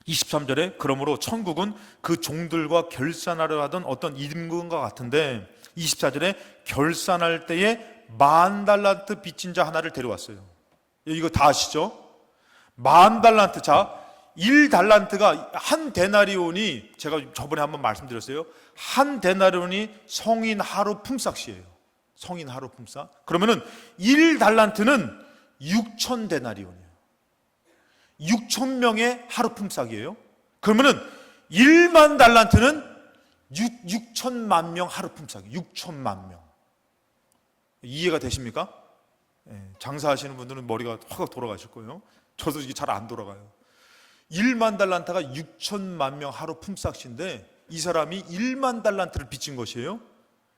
23절에 그러므로 천국은 그 종들과 결산하려 하던 어떤 임금과 같은데, 24절에 결산할 때에 10,000달란트 빚진 자 하나를 데려왔어요. 이거 다 아시죠? 10,000달란트. 자, 1달란트가 한 데나리온이, 제가 저번에 한번 말씀드렸어요. 한 데나리온이 성인 하루 품삯이에요. 성인 하루 품삯. 그러면은 1달란트는 6,000데나리온이에요. 6,000명의 하루 품삯이에요. 그러면은 1만 달란트는 6천만 명 하루 품삯이에요. 6천만 명. 이해가 되십니까? 장사하시는 분들은 머리가 확 돌아가실 거예요. 저도 이게 잘 안 돌아가요. 1만 달란트가 6천만 명 하루 품삯인데 이 사람이 1만 달란트를 빚진 것이에요.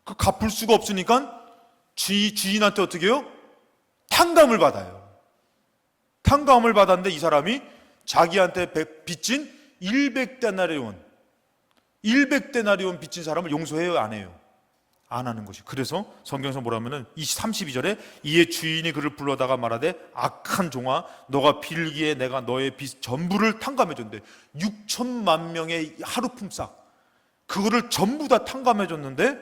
그 갚을 수가 없으니까 주인한테 어떻게 해요? 탕감을 받아요. 탕감을 받았는데 이 사람이 자기한테 빚진 100데나리온 빚진 사람을 용서해요, 안 해요? 안 하는 것이. 그래서 성경에서 뭐라면은 32절에 이에 주인이 그를 불러다가 말하되 악한 종아, 너가 빌기에 내가 너의 빚 전부를 탕감해 줬는데 6천만 명의 하루 품삯, 그거를 전부 다 탕감해 줬는데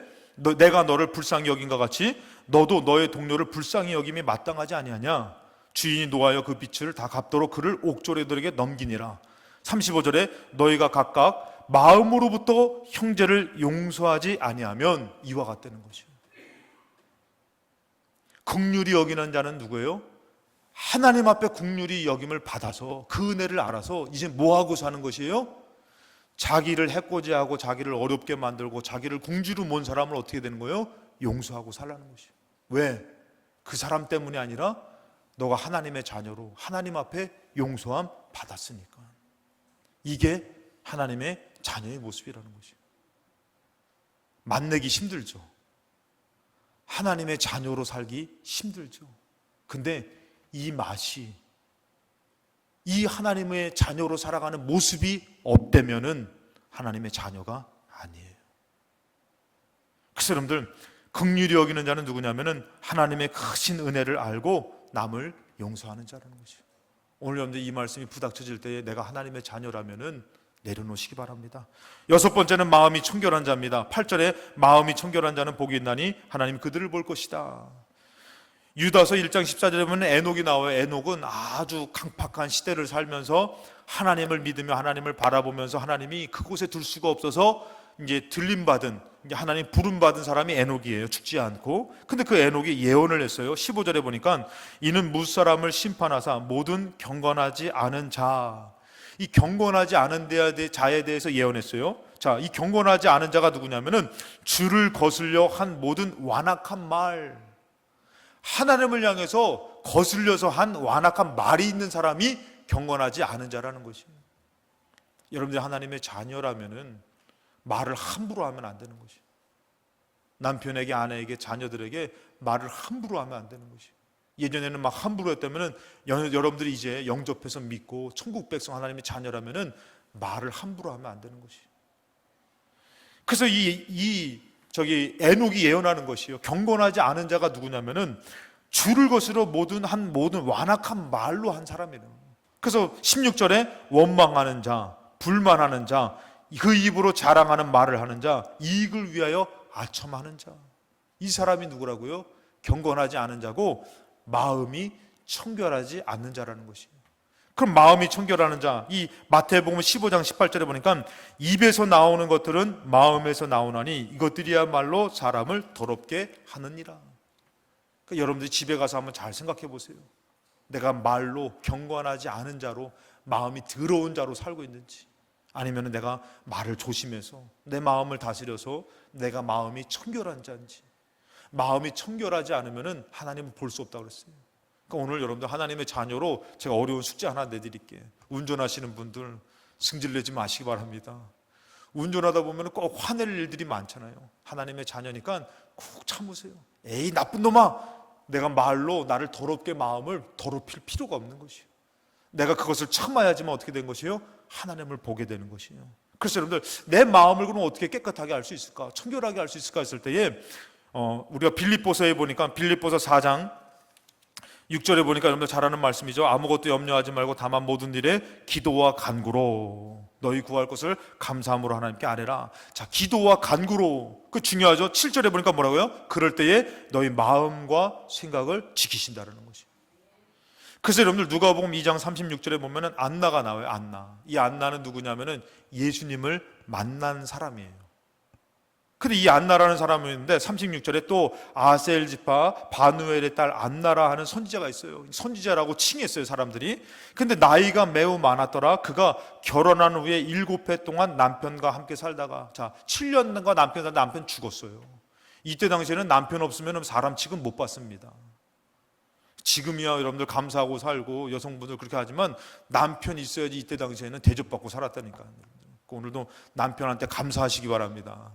내가 너를 불쌍히 여긴과 같이 너도 너의 동료를 불쌍히 여김이 마땅하지 아니하냐? 주인이 노하여 그 빚을 다 갚도록 그를 옥졸이들에게 넘기니라. 35절에 너희가 각각 마음으로부터 형제를 용서하지 아니하면 이와 같다는 것이에요. 긍휼히 여기는 자는 누구예요? 하나님 앞에 긍휼히 여김을 받아서 그 은혜를 알아서 이제 뭐하고 사는 것이에요? 자기를 해코지하고 자기를 어렵게 만들고 자기를 궁지로 모은 사람을 어떻게 되는 거예요? 용서하고 살라는 것이에요. 왜? 그 사람 때문이 아니라 너가 하나님의 자녀로 하나님 앞에 용서함 받았으니까. 이게 하나님의 자녀의 모습이라는 것이에요. 만나기 힘들죠. 하나님의 자녀로 살기 힘들죠. 근데 이 맛이, 이 하나님의 자녀로 살아가는 모습이 없다면은 하나님의 자녀가 아니에요. 그래서 여러분들, 긍휼히 여기는 자는 누구냐면은 하나님의 크신 은혜를 알고 남을 용서하는 자라는 것이에요. 오늘 여러분들 이 말씀이 부닥쳐질 때에 내가 하나님의 자녀라면은 내려놓으시기 바랍니다. 여섯 번째는 마음이 청결한 자입니다. 8절에 마음이 청결한 자는 복이 있나니 하나님 그들을 볼 것이다. 유다서 1장 14절에 보면 에녹이 나와요. 에녹은 아주 강팍한 시대를 살면서 하나님을 믿으며 하나님을 바라보면서 하나님이 그곳에 둘 수가 없어서 이제 들림받은, 이제 하나님 부름받은 사람이 에녹이에요. 죽지 않고. 근데 그 에녹이 예언을 했어요. 15절에 보니까 이는 무사람을 심판하사 모든 경건하지 않은 자, 이 경건하지 않은 자에 대해서 예언했어요. 자, 이 경건하지 않은 자가 누구냐면은 주를 거슬려 한 모든 완악한 말, 하나님을 향해서 거슬려서 한 완악한 말이 있는 사람이 경건하지 않은 자라는 것입니다. 여러분들 하나님의 자녀라면은 말을 함부로 하면 안 되는 것이에요. 남편에게, 아내에게, 자녀들에게 말을 함부로 하면 안 되는 것이에요. 예전에는 막 함부로 했다면은 여러분들이 이제 영접해서 믿고 천국 백성 하나님의 자녀라면은 말을 함부로 하면 안 되는 것이에요. 그래서 저기 에녹이 예언하는 것이요, 경건하지 않은 자가 누구냐면은 주를 거스러 모든 완악한 말로 한 사람이에요. 그래서 16절에 원망하는 자, 불만하는 자, 그 입으로 자랑하는 말을 하는 자, 이익을 위하여 아첨하는 자, 이 사람이 누구라고요? 경건하지 않은 자고 마음이 청결하지 않는 자라는 것이에요. 그럼 마음이 청결하는 자, 이 마태복음 15장 18절에 보니까 입에서 나오는 것들은 마음에서 나오나니 이것들이야말로 사람을 더럽게 하느니라. 그러니까 여러분들이 집에 가서 한번 잘 생각해 보세요. 내가 말로 경건하지 않은 자로, 마음이 더러운 자로 살고 있는지, 아니면 내가 말을 조심해서 내 마음을 다스려서 내가 마음이 청결한 자인지. 마음이 청결하지 않으면 하나님은 볼 수 없다고 그랬어요. 그러니까 오늘 여러분들 하나님의 자녀로 제가 어려운 숙제 하나 내드릴게요. 운전하시는 분들 승질내지 마시기 바랍니다. 운전하다 보면 꼭 화낼 일들이 많잖아요. 하나님의 자녀니까 꼭 참으세요. 에이 나쁜 놈아, 내가 말로 나를 더럽게 마음을 더럽힐 필요가 없는 것이에요. 내가 그것을 참아야지만 어떻게 된 것이에요? 하나님을 보게 되는 것이에요. 그래서 여러분들 내 마음을 그럼 어떻게 깨끗하게 할 수 있을까? 청결하게 할 수 있을까 했을 때에 우리가 빌립보서에 보니까 빌립보서 4장 6절에 보니까 여러분들 잘 아는 말씀이죠. 아무것도 염려하지 말고 다만 모든 일에 기도와 간구로 너희 구할 것을 감사함으로 하나님께 아뢰라. 자, 기도와 간구로, 그 중요하죠. 7절에 보니까 뭐라고요? 그럴 때에 너희 마음과 생각을 지키신다라는 것이에요. 그래서 여러분들 누가복음 2장 36절에 보면은 안나가 나와요. 안나. 이 안나는 누구냐면은 예수님을 만난 사람이에요. 근데 이 안나라는 사람이 있는데 36절에 또 아셀 지파 바누엘의 딸 안나라 하는 선지자가 있어요. 선지자라고 칭했어요, 사람들이. 근데 나이가 매우 많았더라. 그가 결혼한 후에 7해 동안 남편과 함께 살다가, 자, 7년간 남편 죽었어요. 이때 당시에는 남편 없으면 사람 취급 못 받습니다. 지금이야 여러분들 감사하고 살고 여성분들 그렇게 하지만 남편이 있어야지 이때 당시에는 대접받고 살았다니까요. 오늘도 남편한테 감사하시기 바랍니다.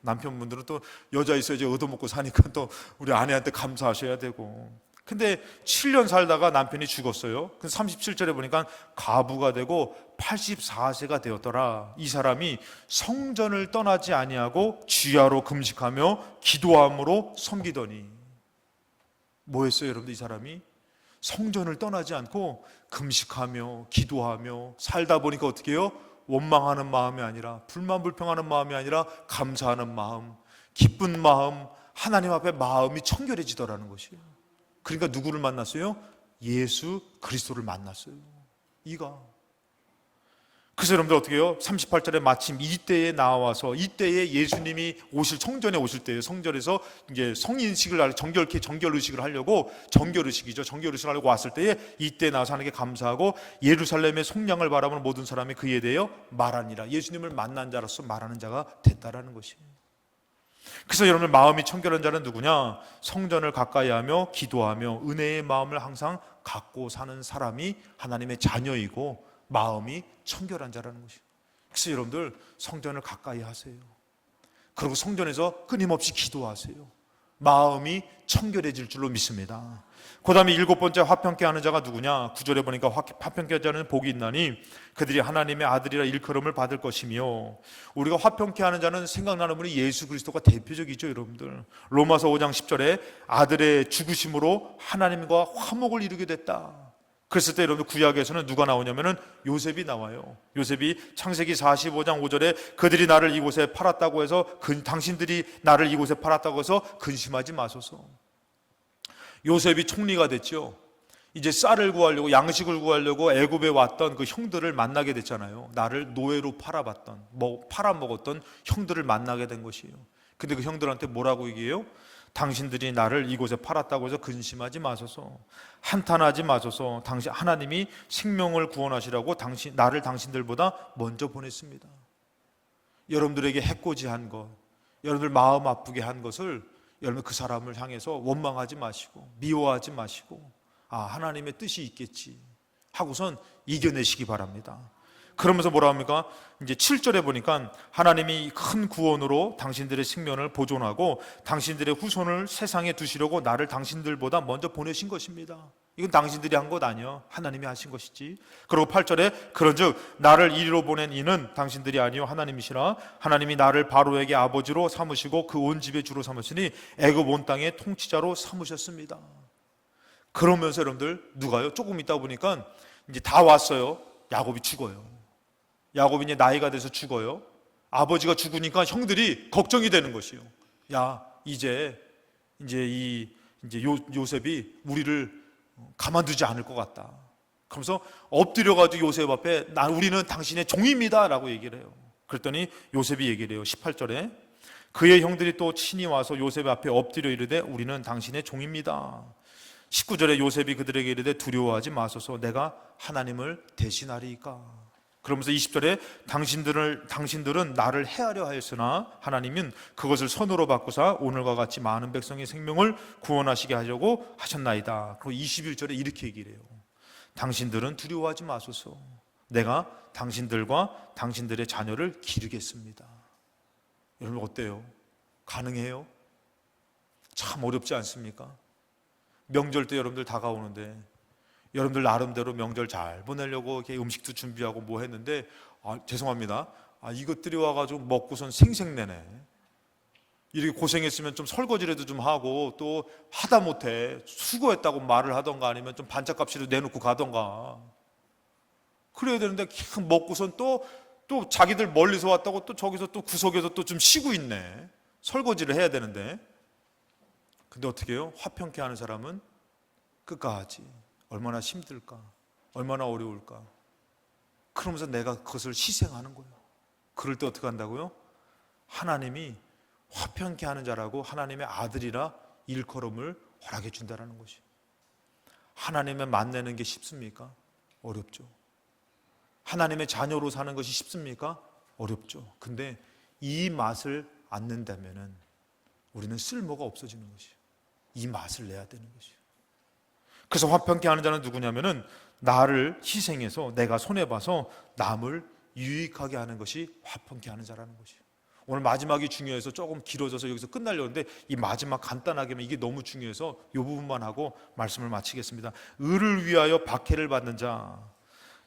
남편분들은 또 여자 있어야지 얻어먹고 사니까 또 우리 아내한테 감사하셔야 되고. 근데 7년 살다가 남편이 죽었어요. 37절에 보니까 과부가 되고 84세가 되었더라. 이 사람이 성전을 떠나지 아니하고 주야로 금식하며 기도함으로 섬기더니. 뭐 했어요 여러분들? 이 사람이 성전을 떠나지 않고 금식하며 기도하며 살다 보니까 어떻게 해요? 원망하는 마음이 아니라, 불만불평하는 마음이 아니라 감사하는 마음, 기쁜 마음, 하나님 앞에 마음이 청결해지더라는 것이에요. 그러니까 누구를 만났어요? 예수 그리스도를 만났어요. 이가. 그래서 여러분들 어떻게 해요? 38절에 마침 이때에 나와서, 이때에 예수님이 성전에 오실 때예요. 성전에서 이제 성인식을 정결의식을 하려고, 정결의식이죠. 정결의식을 하려고 왔을 때에 이때 나와서 하나님께 감사하고 예루살렘의 속량을 바라보는 모든 사람이 그에 대하여 말하니라. 예수님을 만난 자로서 말하는 자가 됐다라는 것이에요. 그래서 여러분들 마음이 청결한 자는 누구냐? 성전을 가까이하며 기도하며 은혜의 마음을 항상 갖고 사는 사람이 하나님의 자녀이고 마음이 청결한 자라는 것이에요. 그래서 여러분들 성전을 가까이 하세요. 그리고 성전에서 끊임없이 기도하세요. 마음이 청결해질 줄로 믿습니다. 그 다음에 7번째 화평케 하는 자가 누구냐? 9절에 보니까 화평케 하는 자는 복이 있나니 그들이 하나님의 아들이라 일컬음을 받을 것이며, 우리가 화평케 하는 자는 생각나는 분이 예수 그리스도가 대표적이죠. 여러분들 로마서 5장 10절에 아들의 죽으심으로 하나님과 화목을 이루게 됐다. 그랬을 때 여러분 구약에서는 누가 나오냐면은 요셉이 나와요. 요셉이 창세기 45장 5절에 그들이 나를 이곳에 팔았다고 해서 당신들이 나를 이곳에 팔았다고 해서 근심하지 마소서. 요셉이 총리가 됐죠. 이제 쌀을 구하려고, 양식을 구하려고 애굽에 왔던 그 형들을 만나게 됐잖아요. 나를 노예로 팔아먹었던 형들을 만나게 된 것이에요. 근데 그 형들한테 뭐라고 얘기해요? 당신들이 나를 이곳에 팔았다고 해서 근심하지 마소서, 한탄하지 마소서. 하나님이 생명을 구원하시라고 나를 당신들보다 먼저 보냈습니다. 여러분들에게 해코지한 것, 여러분들 마음 아프게 한 것을 여러분 그 사람을 향해서 원망하지 마시고 미워하지 마시고, 하나님의 뜻이 있겠지 하고선 이겨내시기 바랍니다. 그러면서 뭐라 합니까? 이제 7절에 보니까 하나님이 큰 구원으로 당신들의 생명을 보존하고 당신들의 후손을 세상에 두시려고 나를 당신들보다 먼저 보내신 것입니다. 이건 당신들이 한 것 아니요, 하나님이 하신 것이지. 그리고 8절에 그런즉 나를 이리로 보낸 이는 당신들이 아니요 하나님이시라. 하나님이 나를 바로에게 아버지로 삼으시고 그 온 집의 주로 삼으시니 애굽 온 땅의 통치자로 삼으셨습니다. 그러면서 여러분들 누가요? 조금 있다 보니까 이제 다 왔어요. 야곱이 죽어요. 야곱이 이제 나이가 돼서 죽어요. 아버지가 죽으니까 형들이 걱정이 되는 것이에요. 야, 이제 요셉이 우리를 가만두지 않을 것 같다. 그러면서 엎드려가지고 요셉 앞에 우리는 당신의 종입니다 라고 얘기를 해요. 그랬더니 요셉이 얘기를 해요. 18절에 그의 형들이 또 친히 와서 요셉 앞에 엎드려 이르되 우리는 당신의 종입니다. 19절에 요셉이 그들에게 이르되 두려워하지 마소서, 내가 하나님을 대신하리이까. 그러면서 20절에 당신들은 나를 해하려 하였으나 하나님은 그것을 선으로 바꾸사 오늘과 같이 많은 백성의 생명을 구원하시게 하려고 하셨나이다. 그리고 21절에 이렇게 얘기를 해요. 당신들은 두려워하지 마소서, 내가 당신들과 당신들의 자녀를 기르겠습니다. 여러분 어때요? 가능해요? 참 어렵지 않습니까? 명절 때 여러분들 다가오는데 여러분들 나름대로 명절 잘 보내려고 이렇게 음식도 준비하고 뭐 했는데 죄송합니다. 이것들이 와가지고 먹고선 생색내네. 이렇게 고생했으면 좀 설거지라도 좀 하고 또 하다못해 수고했다고 말을 하던가 아니면 좀 반찬값이라도 내놓고 가던가 그래야 되는데 그냥 먹고선 또 자기들 멀리서 왔다고 또 저기서 또 구석에서 또 좀 쉬고 있네. 설거지를 해야 되는데. 근데 어떻게 해요? 화평케 하는 사람은 끝까지 얼마나 힘들까, 얼마나 어려울까. 그러면서 내가 그것을 희생하는 거예요. 그럴 때 어떻게 한다고요? 하나님이 화평케 하는 자라고 하나님의 아들이라 일컬음을 허락해 준다는 것이. 하나님의 만나는 게 쉽습니까? 어렵죠. 하나님의 자녀로 사는 것이 쉽습니까? 어렵죠. 근데 이 맛을 안 낸다면은 우리는 쓸모가 없어지는 것이에요. 이 맛을 내야 되는 것이에요. 그래서 화평케 하는 자는 누구냐면은 나를 희생해서 내가 손해봐서 남을 유익하게 하는 것이 화평케 하는 자라는 것이에요. 오늘 마지막이 중요해서 조금 길어져서 여기서 끝나려는데 이 마지막 간단하게만 이게 너무 중요해서 이 부분만 하고 말씀을 마치겠습니다. 의를 위하여 박해를 받는 자.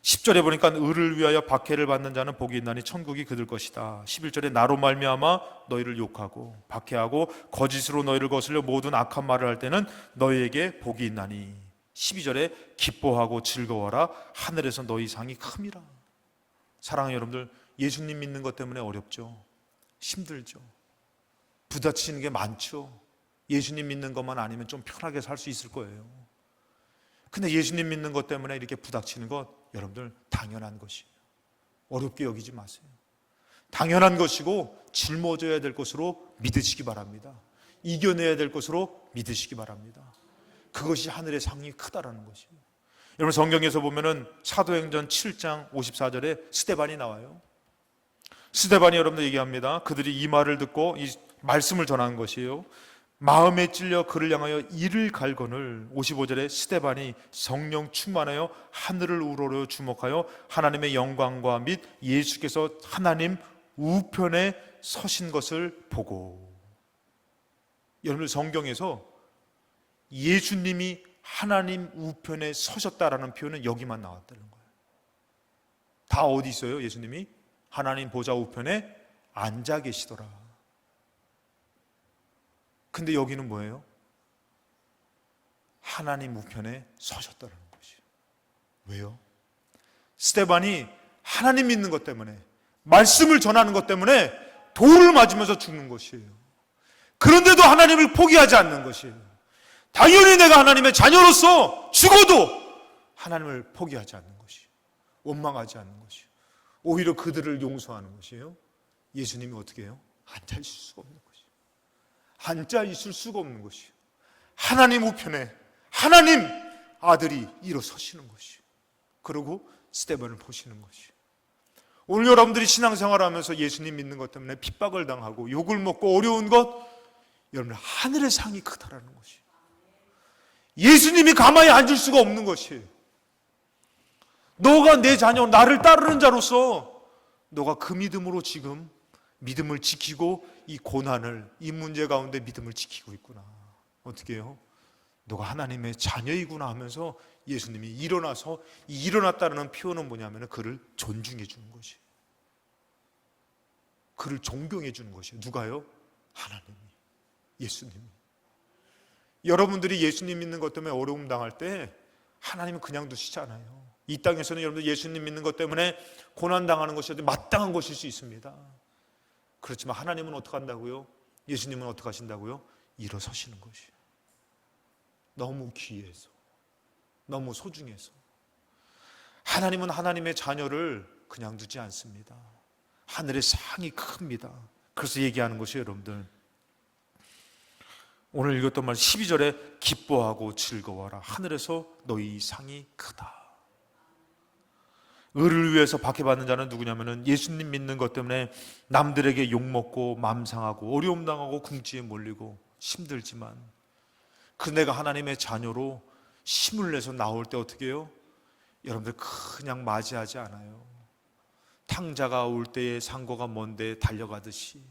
10절에 보니까 의를 위하여 박해를 받는 자는 복이 있나니 천국이 그들 것이다. 11절에 나로 말미암아 너희를 욕하고 박해하고 거짓으로 너희를 거슬려 모든 악한 말을 할 때는 너희에게 복이 있나니. 12절에 기뻐하고 즐거워라 하늘에서 너희 상이 큼이라. 사랑하는 여러분들, 예수님 믿는 것 때문에 어렵죠. 힘들죠. 부딪히는 게 많죠. 예수님 믿는 것만 아니면 좀 편하게 살 수 있을 거예요. 근데 예수님 믿는 것 때문에 이렇게 부닥치는 것 여러분들 당연한 것이에요. 어렵게 여기지 마세요. 당연한 것이고 짊어져야 될 것으로 믿으시기 바랍니다. 이겨내야 될 것으로 믿으시기 바랍니다. 그것이 하늘의 상이 크다라는 것이에요. 여러분, 성경에서 보면은 사도행전 7장 54절에 스데반이 나와요. 스데반이 여러분들 얘기합니다. 그들이 이 말을 듣고 이 말씀을 전한 것이에요. 마음에 찔려 그를 향하여 이를 갈거늘 55절에 스데반이 성령 충만하여 하늘을 우러러 주목하여 하나님의 영광과 및 예수께서 하나님 우편에 서신 것을 보고. 여러분, 성경에서 예수님이 하나님 우편에 서셨다라는 표현은 여기만 나왔다는 거예요. 다 어디 있어요? 예수님이 하나님 보좌 우편에 앉아 계시더라. 근데 여기는 뭐예요? 하나님 우편에 서셨다는 것이에요. 왜요? 스데반이 하나님 믿는 것 때문에, 말씀을 전하는 것 때문에 돌을 맞으면서 죽는 것이에요. 그런데도 하나님을 포기하지 않는 것이에요. 당연히 내가 하나님의 자녀로서 죽어도 하나님을 포기하지 않는 것이에요. 원망하지 않는 것이에요. 오히려 그들을 용서하는 것이에요. 예수님이 어떻게 해요? 앉아 있을 수가 없는 것이에요. 앉아 있을 수가 없는 것이에요. 하나님 우편에 하나님 아들이 일어서시는 것이에요. 그리고 스데반을 보시는 것이에요. 오늘 여러분들이 신앙생활을 하면서 예수님 믿는 것 때문에 핍박을 당하고 욕을 먹고 어려운 것, 여러분 하늘의 상이 크다라는 것이에요. 예수님이 가만히 앉을 수가 없는 것이에요. 너가 내 자녀, 나를 따르는 자로서 너가 그 믿음으로 지금 믿음을 지키고 이 고난을, 이 문제 가운데 믿음을 지키고 있구나. 어떻게 해요? 너가 하나님의 자녀이구나 하면서 예수님이 일어나서, 이 일어났다는 표현은 뭐냐면 그를 존중해 주는 것이에요. 그를 존경해 주는 것이에요. 누가요? 하나님이, 예수님이. 여러분들이 예수님 믿는 것 때문에 어려움 당할 때 하나님은 그냥 두시지 않아요. 이 땅에서는 여러분들 예수님 믿는 것 때문에 고난 당하는 것이 마땅한 것일 수 있습니다. 그렇지만 하나님은 어떻게 한다고요? 예수님은 어떻게 하신다고요? 일어서시는 것이에요. 너무 귀해서, 너무 소중해서. 하나님은 하나님의 자녀를 그냥 두지 않습니다. 하늘의 상이 큽니다. 그래서 얘기하는 것이에요, 여러분들. 오늘 읽었던 말 12절에 기뻐하고 즐거워하라. 하늘에서 너희 상이 크다. 의를 위해서 박해받는 자는 누구냐면은 예수님 믿는 것 때문에 남들에게 욕먹고 맘상하고 어려움 당하고 궁지에 몰리고 힘들지만 그 내가 하나님의 자녀로 힘을 내서 나올 때 어떻게 해요? 여러분들 그냥 맞이하지 않아요. 탕자가 올 때에 상고가 먼데 달려가듯이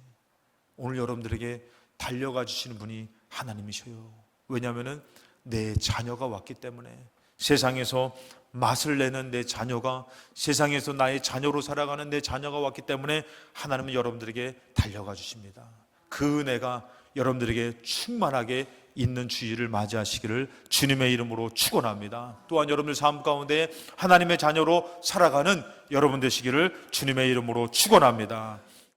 오늘 여러분들에게 달려가 주시는 분이 하나님이셔요. 왜냐하면 내 자녀가 왔기 때문에, 세상에서 맛을 내는 내 자녀가, 세상에서 나의 자녀로 살아가는 내 자녀가 왔기 때문에 하나님은 여러분들에게 달려가 주십니다. 그 은혜가 여러분들에게 충만하게 있는 주일을 맞이하시기를 주님의 이름으로 축원합니다. 또한 여러분들 삶 가운데 하나님의 자녀로 살아가는 여러분 되시기를 주님의 이름으로 축원합니다.